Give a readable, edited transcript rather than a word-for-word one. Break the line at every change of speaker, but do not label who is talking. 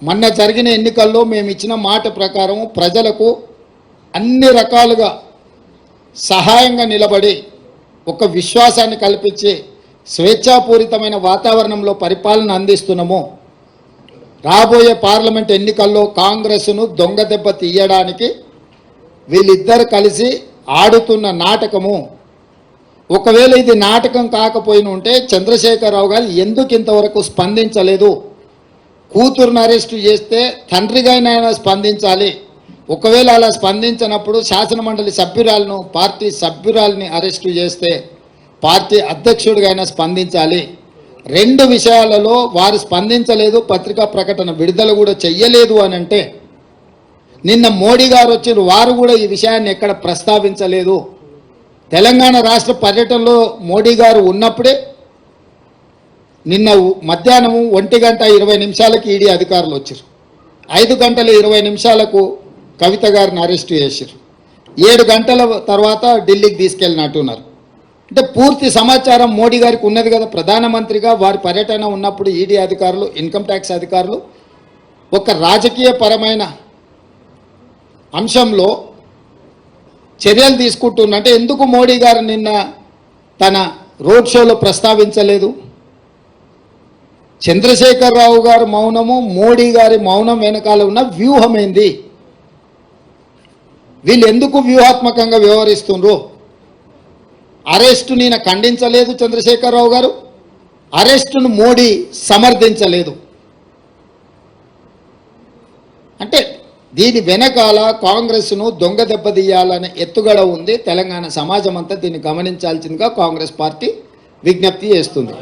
మొన్న జరిగిన ఎన్నికల్లో మేము ఇచ్చిన మాట ప్రకారం ప్రజలకు అన్ని రకాలుగా సహాయంగా నిలబడి ఒక విశ్వాసాన్ని కల్పించి స్వేచ్ఛాపూరితమైన వాతావరణంలో పరిపాలన అందిస్తున్నాము. రాబోయే పార్లమెంట్ ఎన్నికల్లో కాంగ్రెస్ను దొంగ దెబ్బ తీయడానికి వీళ్ళిద్దరు కలిసి ఆడుతున్న నాటకము. ఒకవేళ ఇది నాటకం కాకపోయిన ఉంటే చంద్రశేఖరరావు గారు ఎందుకు ఇంతవరకు స్పందించలేదు? కూతురును అరెస్టు చేస్తే తండ్రిగానైనా స్పందించాలి. ఒకవేళ అలా స్పందించినప్పుడు శాసనమండలి సభ్యురాలను, పార్టీ సభ్యురాలని అరెస్టు చేస్తే పార్టీ అధ్యక్షుడిగా స్పందించాలి. రెండు విషయాలలో వారు స్పందించలేదు, పత్రికా ప్రకటన విడుదల కూడా చెయ్యలేదు అని అంటే, నిన్న మోడీ గారు వచ్చిన వారు కూడా ఈ విషయాన్ని ఎక్కడ ప్రస్తావించలేదు. తెలంగాణ రాష్ట్ర పర్యటనలో మోడీ గారు ఉన్నప్పుడే నిన్న మధ్యాహ్నం 1:20 ఈడీ అధికారులు వచ్చారు. 5:20 కవిత గారిని అరెస్టు చేశారు. 7 గంటల తర్వాత ఢిల్లీకి తీసుకెళ్ళినట్టున్నారు. అంటే పూర్తి సమాచారం మోడీ గారికి ఉన్నది కదా. ప్రధానమంత్రిగా వారి పర్యటన ఉన్నప్పుడు ఈడీ అధికారులు, ఇన్కమ్ ట్యాక్స్ అధికారులు ఒక రాజకీయ పరమైన అంశంలో చర్యలు తీసుకుంటున్నంటే ఎందుకు మోడీ గారు నిన్న తన రోడ్ షోలో ప్రస్తావించలేదు? చంద్రశేఖరరావు గారు మౌనము, మోడీ గారి మౌనం వెనకాల ఉన్న వ్యూహం ఏంది? వీళ్ళు ఎందుకు వ్యూహాత్మకంగా వ్యవహరిస్తుండ్రు? అరెస్టు నేను ఖండించలేదు చంద్రశేఖరరావు గారు, అరెస్టును మోడీ సమర్థించలేదు. అంటే దీని వెనకాల కాంగ్రెస్ను దొంగ దెబ్బతీయాలనే ఎత్తుగడ ఉంది. తెలంగాణ సమాజం అంతా దీన్ని గమనించాల్సిందిగా కాంగ్రెస్ పార్టీ విజ్ఞప్తి చేస్తుంది.